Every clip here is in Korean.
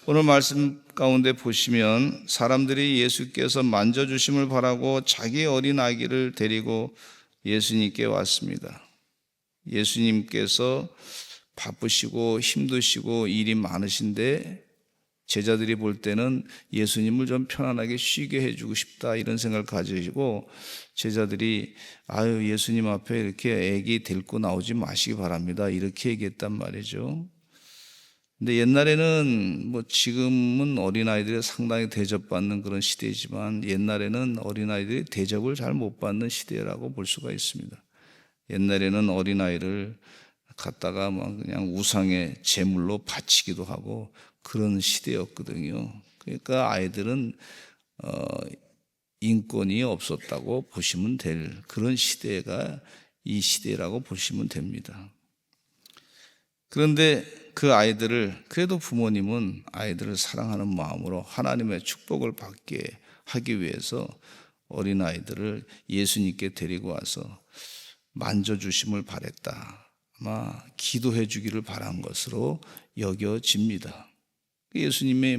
오늘 말씀 가운데 보시면 사람들이 예수께서 만져주심을 바라고 자기 어린 아기를 데리고 예수님께 왔습니다. 예수님께서 바쁘시고 힘드시고 일이 많으신데 제자들이 볼 때는 예수님을 좀 편안하게 쉬게 해주고 싶다 이런 생각을 가지고 제자들이 예수님 앞에 이렇게 아기 데리고 나오지 마시기 바랍니다 이렇게 얘기했단 말이죠. 근데 옛날에는 지금은 어린아이들이 상당히 대접받는 그런 시대이지만 옛날에는 어린아이들이 대접을 잘 못 받는 시대라고 볼 수가 있습니다. 옛날에는 어린아이를 갖다가 그냥 우상의 제물로 바치기도 하고 그런 시대였거든요. 그러니까 아이들은 인권이 없었다고 보시면 될 그런 시대가 이 시대라고 보시면 됩니다. 그런데 그 아이들을 그래도 부모님은 아이들을 사랑하는 마음으로 하나님의 축복을 받게 하기 위해서 어린아이들을 예수님께 데리고 와서 만져주심을 바랬다. 아마 기도해 주기를 바란 것으로 여겨집니다. 예수님의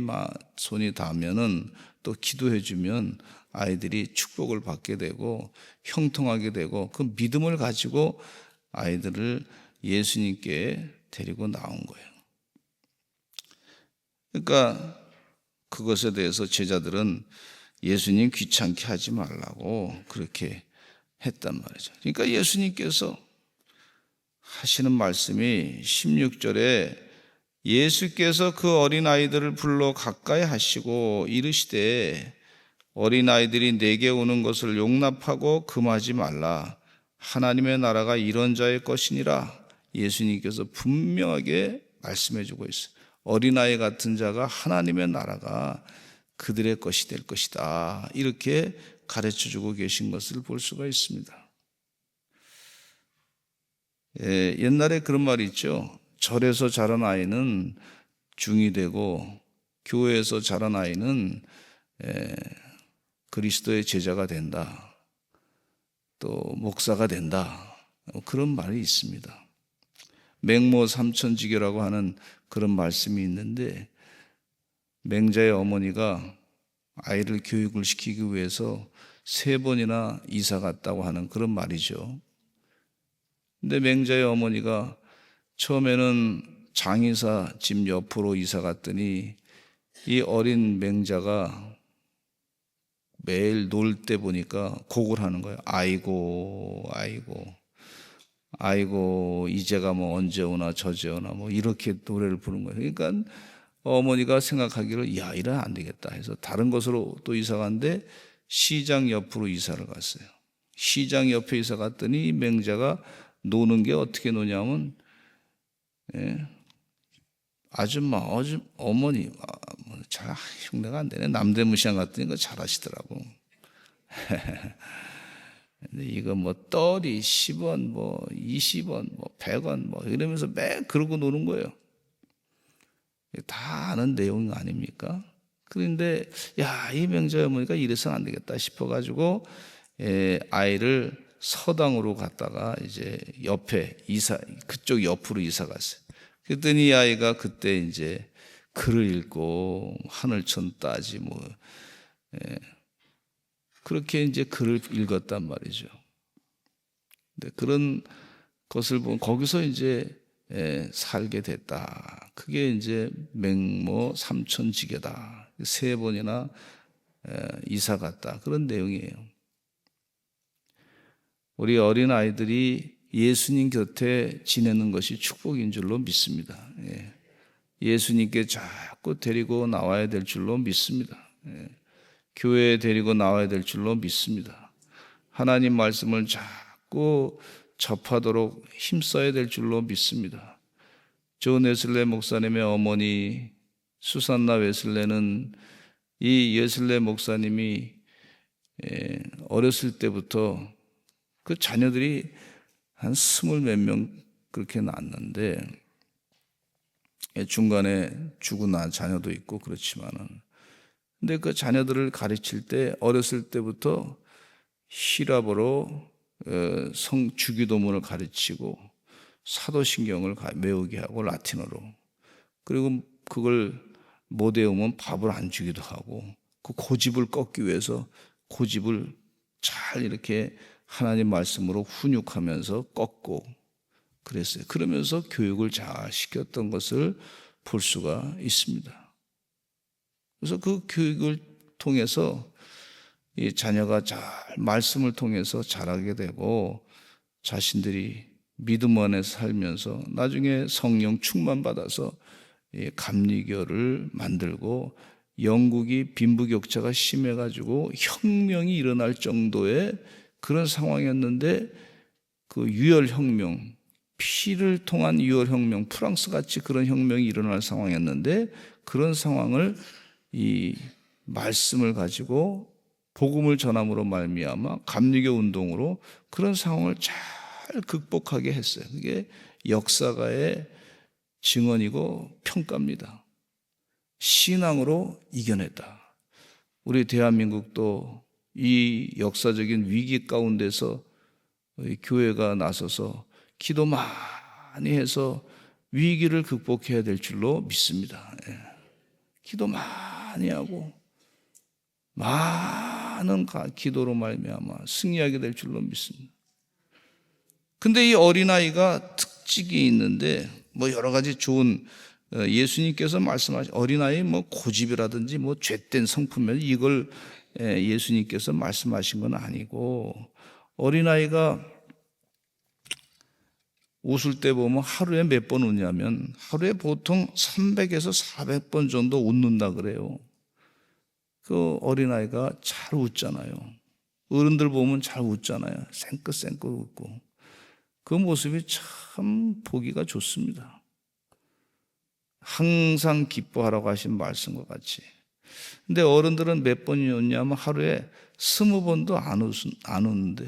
손이 닿으면은 또 기도해 주면 아이들이 축복을 받게 되고 형통하게 되고 그 믿음을 가지고 아이들을 예수님께 데리고 나온 거예요. 그러니까 그것에 대해서 제자들은 예수님 귀찮게 하지 말라고 그렇게 했단 말이죠. 그러니까 예수님께서 하시는 말씀이 16절에 예수께서 그 어린아이들을 불러 가까이 하시고 이르시되 어린아이들이 내게 오는 것을 용납하고 금하지 말라. 하나님의 나라가 이런 자의 것이니라. 예수님께서 분명하게 말씀해 주고 있어요. 어린아이 같은 자가 하나님의 나라가 그들의 것이 될 것이다. 이렇게 가르쳐 주고 계신 것을 볼 수가 있습니다. 옛날에 그런 말이 있죠. 절에서 자란 아이는 중이 되고 교회에서 자란 아이는 그리스도의 제자가 된다. 또 목사가 된다. 그런 말이 있습니다. 맹모 삼천지교라고 하는 그런 말씀이 있는데 맹자의 어머니가 아이를 교육을 시키기 위해서 3번이나 이사 갔다고 하는 그런 말이죠. 근데 맹자의 어머니가 처음에는 장의사 집 옆으로 이사 갔더니 이 어린 맹자가 매일 놀 때 보니까 곡을 하는 거예요. 아이고 이제가 언제 오나 저제 오나 이렇게 노래를 부른 거예요. 그러니까 어머니가 생각하기를 이러면 안 되겠다 해서 다른 곳으로 또 이사 갔는데 시장 옆으로 이사를 갔어요. 시장 옆에 이사 갔더니 맹자가 노는 게 어떻게 노냐면 아줌마 어머니 잘 흉내가 안 되네. 남대문시장 갔더니 그거 잘하시더라고. 근데 이거 떨이 10원 20원 100원 이러면서 매 그러고 노는 거예요. 다 아는 내용 아닙니까? 그런데 이 맹자 어머니가 이래서는 안 되겠다 싶어가지고 아이를 서당으로 갔다가 이제 옆에 그쪽 옆으로 이사 갔어요. 그랬더니 이 아이가 그때 이제 글을 읽고 하늘천 따지 그렇게 이제 글을 읽었단 말이죠. 근데 그런 것을 보면 거기서 이제 살게 됐다. 그게 이제 맹모 삼천지교다. 3번이나 이사 갔다. 그런 내용이에요. 우리 어린아이들이 예수님 곁에 지내는 것이 축복인 줄로 믿습니다. 예수님께 자꾸 데리고 나와야 될 줄로 믿습니다. 교회에 데리고 나와야 될 줄로 믿습니다. 하나님 말씀을 자꾸 접하도록 힘써야 될 줄로 믿습니다. 존 웨슬레 목사님의 어머니 수산나 웨슬레는 이 웨슬레 목사님이 어렸을 때부터 그 자녀들이 한 20 몇 명 그렇게 낳았는데 중간에 죽고 난 자녀도 있고 그렇지만은 근데 그 자녀들을 가르칠 때 어렸을 때부터 히랍어로 주기도문을 가르치고 사도신경을 외우게 하고 라틴어로 그리고 그걸 못 외우면 밥을 안 주기도 하고, 그 고집을 꺾기 위해서 고집을 잘 이렇게 하나님 말씀으로 훈육하면서 꺾고 그랬어요. 그러면서 교육을 잘 시켰던 것을 볼 수가 있습니다. 그래서 그 교육을 통해서 이 자녀가 잘 말씀을 통해서 자라게 되고 자신들이 믿음 안에 살면서 나중에 성령 충만받아서 감리교를 만들고, 영국이 빈부격차가 심해가지고 혁명이 일어날 정도의 그런 상황이었는데, 그 유혈혁명, 피를 통한 유혈혁명, 프랑스같이 그런 혁명이 일어날 상황이었는데, 그런 상황을 이 말씀을 가지고 복음을 전함으로 말미암아 감리교 운동으로 그런 상황을 잘 극복하게 했어요. 그게 역사가의 증언이고 평가입니다. 신앙으로 이겨냈다. 우리 대한민국도 이 역사적인 위기 가운데서 교회가 나서서 기도 많이 해서 위기를 극복해야 될 줄로 믿습니다. 기도 많이 하고 많은 기도로 말미암아 승리하게 될 줄로 믿습니다. 근데 이 어린아이가 특징이 있는데, 뭐 여러 가지 좋은, 예수님께서 말씀하신 어린아이 뭐 고집이라든지 뭐 죄된 성품면 이걸 예수님께서 말씀하신 건 아니고, 어린아이가 웃을 때 보면 하루에 몇 번 웃냐면 하루에 보통 300에서 400번 정도 웃는다 그래요. 그 어린아이가 잘 웃잖아요. 어른들 보면 잘 웃잖아요. 생긋생긋 웃고. 그 모습이 참 보기가 좋습니다. 항상 기뻐하라고 하신 말씀과 같이. 근데 어른들은 몇 번이 웃냐면 하루에 20번도 안 웃는데,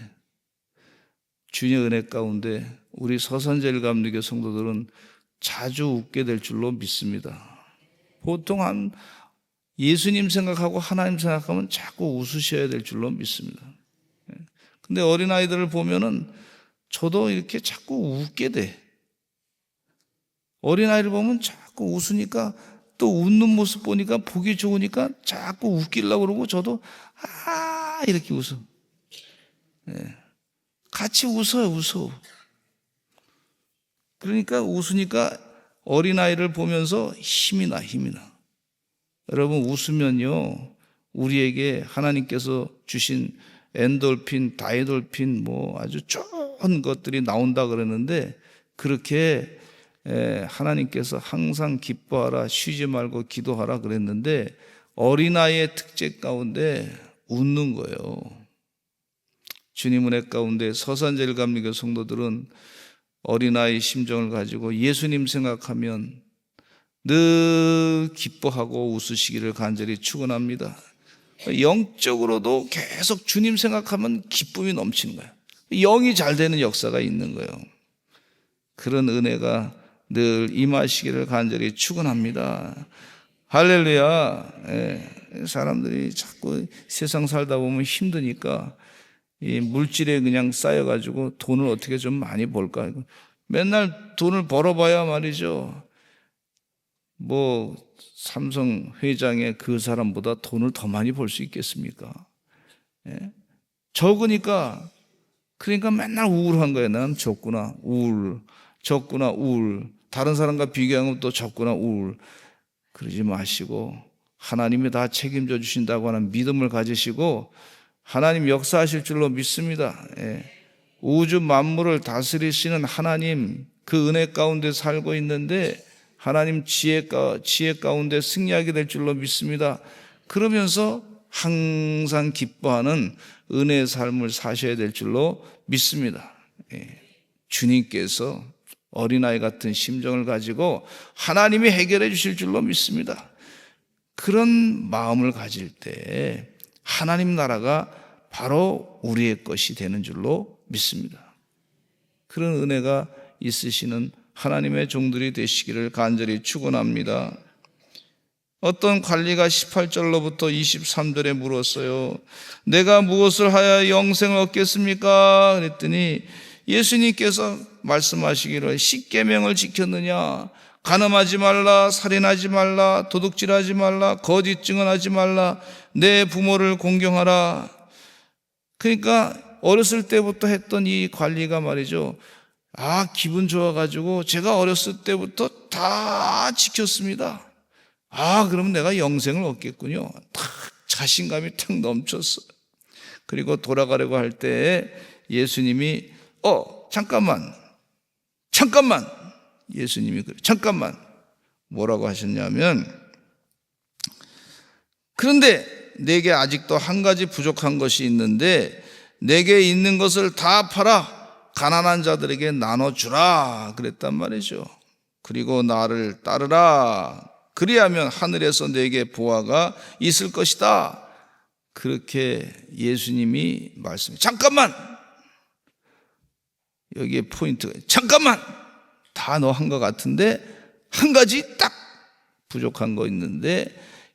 주님의 은혜 가운데 우리 서산제일감리교 성도들은 자주 웃게 될 줄로 믿습니다. 보통 한 예수님 생각하고 하나님 생각하면 자꾸 웃으셔야 될 줄로 믿습니다. 근데 어린아이들을 보면은 저도 이렇게 자꾸 웃게 돼. 어린아이를 보면 자꾸 웃으니까, 또 웃는 모습 보니까 보기 좋으니까 자꾸 웃기려고 그러고, 저도 이렇게 웃어. 같이 웃어. 그러니까 웃으니까 어린아이를 보면서 힘이 나. 여러분, 웃으면요, 우리에게 하나님께서 주신 엔돌핀, 다이돌핀 뭐 아주 좋은 것들이 나온다 그러는데, 그렇게 하나님께서 항상 기뻐하라, 쉬지 말고 기도하라 그랬는데, 어린아이의 특징 가운데 웃는 거예요. 주님 은혜 가운데 서산제일감리교 성도들은 어린아이 심정을 가지고 예수님 생각하면 늘 기뻐하고 웃으시기를 간절히 축원합니다. 영적으로도 계속 주님 생각하면 기쁨이 넘치는 거예요. 영이 잘 되는 역사가 있는 거예요. 그런 은혜가 늘 임하시기를 간절히 축원합니다. 할렐루야. 사람들이 자꾸 세상 살다 보면 힘드니까 이 물질에 그냥 쌓여가지고 돈을 어떻게 좀 많이 벌까. 맨날 돈을 벌어봐야 말이죠, 뭐 삼성 회장의 그 사람보다 돈을 더 많이 벌 수 있겠습니까? 적으니까, 그러니까 맨날 우울한 거예요. 난 적구나 우울, 적구나 우울. 다른 사람과 비교하면 또 적구나 우울. 그러지 마시고 하나님이 다 책임져 주신다고 하는 믿음을 가지시고 하나님 역사하실 줄로 믿습니다. 우주 만물을 다스리시는 하나님, 그 은혜 가운데 살고 있는데 하나님 지혜 가운데 승리하게 될 줄로 믿습니다. 그러면서 항상 기뻐하는 은혜의 삶을 사셔야 될 줄로 믿습니다. 주님께서 어린아이 같은 심정을 가지고 하나님이 해결해 주실 줄로 믿습니다. 그런 마음을 가질 때 하나님 나라가 바로 우리의 것이 되는 줄로 믿습니다. 그런 은혜가 있으시는 하나님의 종들이 되시기를 간절히 축원합니다. 어떤 관리가 18절로부터 23절에 물었어요. 내가 무엇을 하여 영생을 얻겠습니까? 그랬더니 예수님께서 말씀하시기를 10계명을 지켰느냐? 간음하지 말라, 살인하지 말라, 도둑질하지 말라, 거짓 증언하지 말라, 내 부모를 공경하라. 그러니까 어렸을 때부터 했던 이 관리가 말이죠, 기분 좋아가지고 제가 어렸을 때부터 다 지켰습니다. 그럼 내가 영생을 얻겠군요. 탁 자신감이 탁 넘쳤어요. 그리고 돌아가려고 할 때 예수님이 잠깐만 예수님이 잠깐만 뭐라고 하셨냐면, 그런데 내게 아직도 한 가지 부족한 것이 있는데 내게 있는 것을 다 팔아 가난한 자들에게 나눠주라 그랬단 말이죠. 그리고 나를 따르라. 그리하면 하늘에서 내게 보화가 있을 것이다. 그렇게 예수님이 말씀해. 잠깐만! 여기에 포인트가, 잠깐만! 다 너 한 것 같은데 한 가지 딱 부족한 거 있는데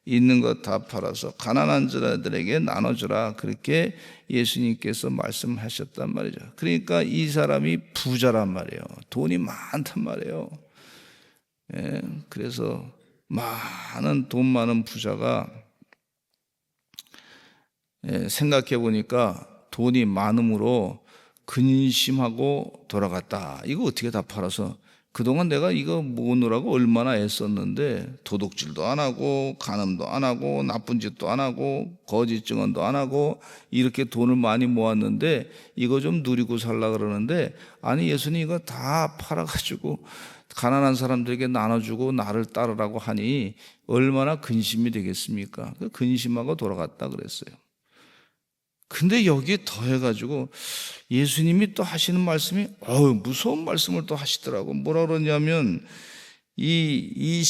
있는 것 다 팔아서 가난한 자들에게 나눠주라. 그렇게 예수님께서 말씀하셨단 말이죠. 그러니까 이 사람이 부자란 말이에요. 돈이 많단 말이에요. 그래서 돈 많은 부자가 생각해 보니까 돈이 많음으로 근심하고 돌아갔다. 이거 어떻게 다 팔아서, 그동안 내가 이거 모으느라고 얼마나 애썼는데 도둑질도 안 하고 간음도 안 하고 나쁜 짓도 안 하고 거짓 증언도 안 하고 이렇게 돈을 많이 모았는데 이거 좀 누리고 살라 그러는데, 아니 예수님 이거 다 팔아가지고 가난한 사람들에게 나눠주고 나를 따르라고 하니 얼마나 근심이 되겠습니까? 그 근심하고 돌아갔다 그랬어요. 근데 여기에 더해가지고 예수님이 또 하시는 말씀이 무서운 말씀을 또 하시더라고. 뭐라 그러냐면 이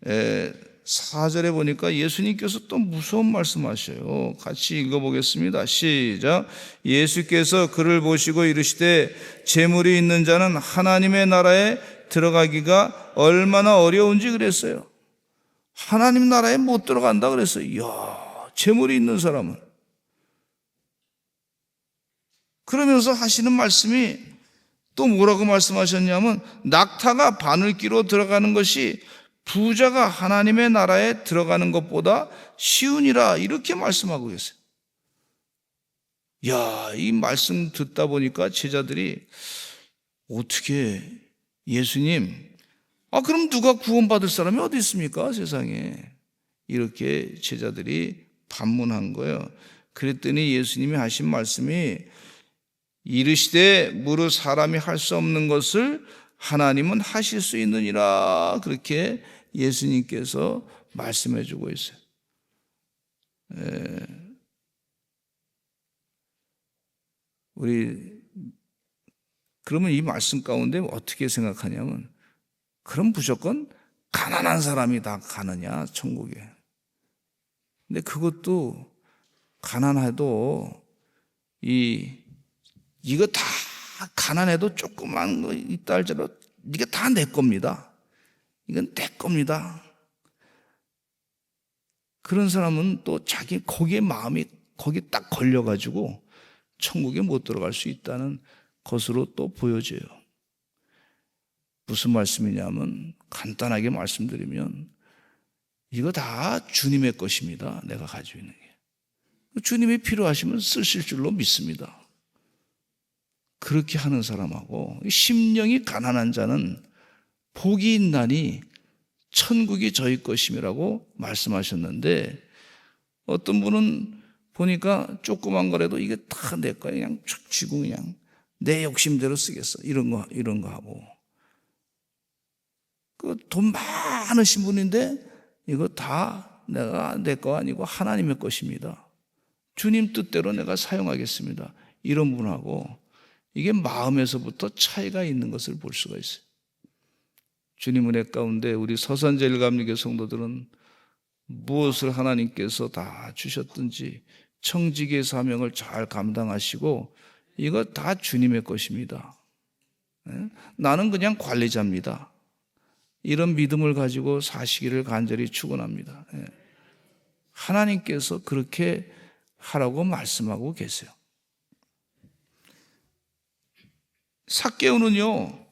24절에 보니까 예수님께서 또 무서운 말씀하셔요. 같이 읽어보겠습니다. 시작. 예수께서 그를 보시고 이르시되 재물이 있는 자는 하나님의 나라에 들어가기가 얼마나 어려운지 그랬어요. 하나님 나라에 못 들어간다 그랬어요. 이야, 재물이 있는 사람은. 그러면서 하시는 말씀이 또 뭐라고 말씀하셨냐면, 낙타가 바늘기로 들어가는 것이 부자가 하나님의 나라에 들어가는 것보다 쉬우니라. 이렇게 말씀하고 계세요. 야, 이 말씀 듣다 보니까 제자들이 어떻게 예수님, 그럼 누가 구원받을 사람이 어디 있습니까? 세상에. 이렇게 제자들이 반문한 거예요. 그랬더니 예수님이 하신 말씀이, 이르시되 무릇 사람이 할 수 없는 것을 하나님은 하실 수 있느니라. 그렇게 예수님께서 말씀해 주고 있어요. 우리 그러면 이 말씀 가운데 어떻게 생각하냐면, 그럼 무조건 가난한 사람이 다 가느냐 천국에. 근데 그것도 가난해도 이거 다 가난해도 조그만 거 있다 할지라도 이게 다 내 겁니다. 이건 내 겁니다. 그런 사람은 또 자기 거기에 마음이 거기 딱 걸려가지고 천국에 못 들어갈 수 있다는 것으로 또 보여져요. 무슨 말씀이냐면, 간단하게 말씀드리면 이거 다 주님의 것입니다. 내가 가지고 있는 게. 주님이 필요하시면 쓰실 줄로 믿습니다. 그렇게 하는 사람하고, 심령이 가난한 자는 복이 있나니 천국이 저희 것임이라고 말씀하셨는데, 어떤 분은 보니까 조그만 거라도 이게 다 내 거야. 그냥 쭉 쥐고 그냥 내 욕심대로 쓰겠어. 이런 거 하고. 그 돈 많으신 분인데 이거 다 내 거 아니고 하나님의 것입니다. 주님 뜻대로 내가 사용하겠습니다. 이런 분하고, 이게 마음에서부터 차이가 있는 것을 볼 수가 있어요. 주님 은혜 가운데 우리 서산제일감리교 성도들은 무엇을 하나님께서 다 주셨든지 청지기의 사명을 잘 감당하시고 이거 다 주님의 것입니다. 나는 그냥 관리자입니다. 이런 믿음을 가지고 사시기를 간절히 축원합니다. 하나님께서 그렇게 하라고 말씀하고 계세요. 삭개오는요,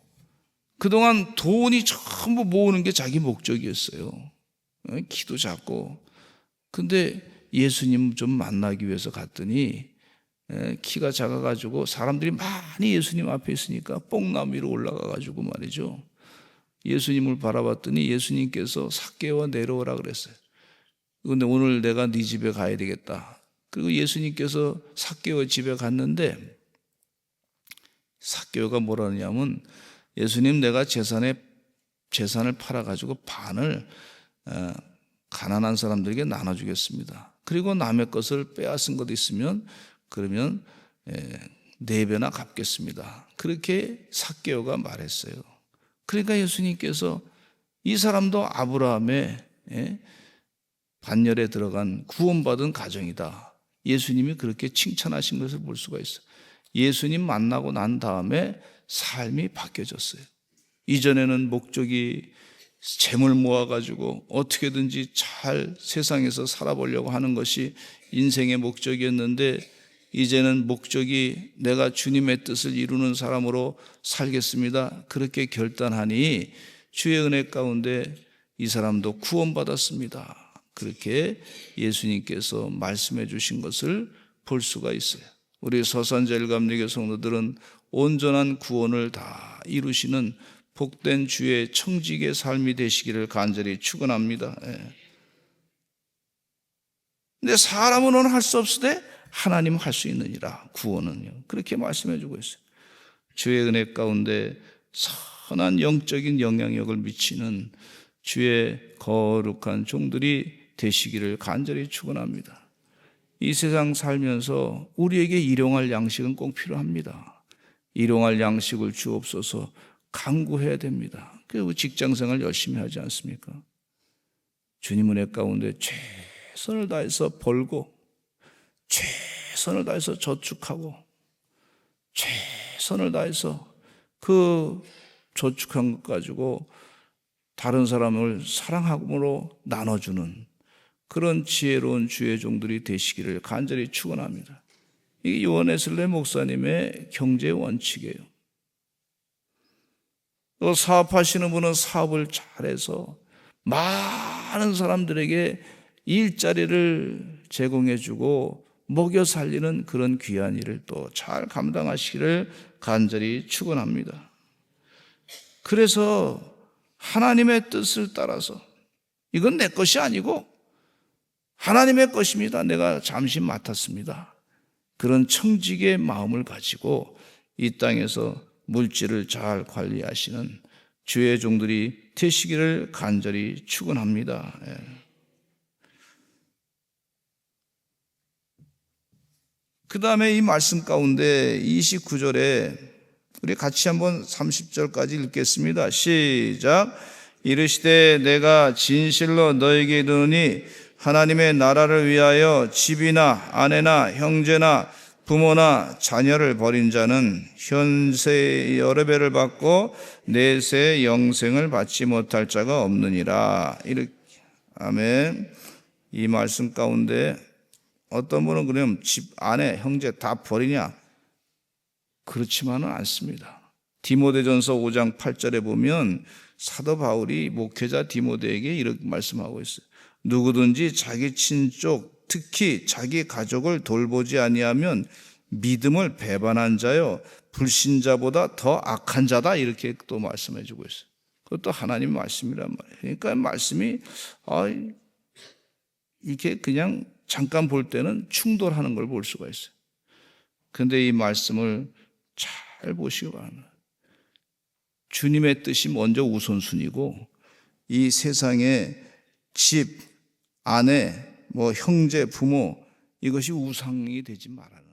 그동안 돈이 전부 모으는 게 자기 목적이었어요. 키도 작고. 근데 예수님 좀 만나기 위해서 갔더니 키가 작아가지고 사람들이 많이 예수님 앞에 있으니까 뽕나무 위로 올라가가지고 말이죠. 예수님을 바라봤더니 예수님께서 삭개오와 내려오라 그랬어요. 근데 오늘 내가 네 집에 가야 되겠다. 그리고 예수님께서 삭개오 집에 갔는데 삭개오가 뭐라냐면 예수님 내가 재산을 팔아가지고 반을 가난한 사람들에게 나눠주겠습니다. 그리고 남의 것을 빼앗은 것 있으면 그러면 4배나 갚겠습니다. 그렇게 삭개오가 말했어요. 그러니까 예수님께서 이 사람도 아브라함의 반열에 들어간 구원받은 가정이다. 예수님이 그렇게 칭찬하신 것을 볼 수가 있어요. 예수님 만나고 난 다음에 삶이 바뀌어졌어요. 이전에는 목적이 재물 모아가지고 어떻게든지 잘 세상에서 살아보려고 하는 것이 인생의 목적이었는데 이제는 목적이 내가 주님의 뜻을 이루는 사람으로 살겠습니다. 그렇게 결단하니 주의 은혜 가운데 이 사람도 구원받았습니다. 그렇게 예수님께서 말씀해 주신 것을 볼 수가 있어요. 우리 서산제일감리교 성도들은 온전한 구원을 다 이루시는 복된 주의 청직의 삶이 되시기를 간절히 축원합니다. 근데 사람은 할 수 없으되 하나님은 할 수 있느니라. 구원은요. 그렇게 말씀해 주고 있어요. 주의 은혜 가운데 선한 영적인 영향력을 미치는 주의 거룩한 종들이 되시기를 간절히 축원합니다. 이 세상 살면서 우리에게 일용할 양식은 꼭 필요합니다. 일용할 양식을 주옵소서 간구해야 됩니다. 그리고 직장생활 열심히 하지 않습니까? 주님 은혜 가운데 최선을 다해서 벌고 최선을 다해서 저축하고 최선을 다해서 그 저축한 것 가지고 다른 사람을 사랑함으로 나눠주는 그런 지혜로운 주의 종들이 되시기를 간절히 축원합니다. 이게 요한 웨슬레 목사님의 경제 원칙이에요. 또 사업하시는 분은 사업을 잘해서 많은 사람들에게 일자리를 제공해주고 먹여 살리는 그런 귀한 일을 또 잘 감당하시기를 간절히 축원합니다. 그래서 하나님의 뜻을 따라서 이건 내 것이 아니고 하나님의 것입니다. 내가 잠시 맡았습니다. 그런 청직의 마음을 가지고 이 땅에서 물질을 잘 관리하시는 주의 종들이 되시기를 간절히 축원합니다. 그 다음에 이 말씀 가운데 29절에 우리 같이 한번 30절까지 읽겠습니다. 시작. 이르시되 내가 진실로 너에게 이르노니 하나님의 나라를 위하여 집이나 아내나 형제나 부모나 자녀를 버린 자는 현세 여러 배를 받고 내세 영생을 받지 못할 자가 없느니라. 이렇게 아멘. 이 말씀 가운데 어떤 분은 그럼 집, 아내, 형제 다 버리냐? 그렇지만은 않습니다. 디모데전서 5장 8절에 보면 사도 바울이 목회자 디모데에게 이렇게 말씀하고 있어요. 누구든지 자기 친족, 특히 자기 가족을 돌보지 아니하면 믿음을 배반한 자요 불신자보다 더 악한 자다. 이렇게 또 말씀해 주고 있어요. 그것도 하나님 말씀이란 말이에요. 그러니까 말씀이 이렇게 그냥 잠깐 볼 때는 충돌하는 걸 볼 수가 있어요. 그런데 이 말씀을 잘 보시기 바랍니다. 주님의 뜻이 먼저 우선순위고 이 세상에 집, 아내, 형제, 부모 이것이 우상이 되지 말아요.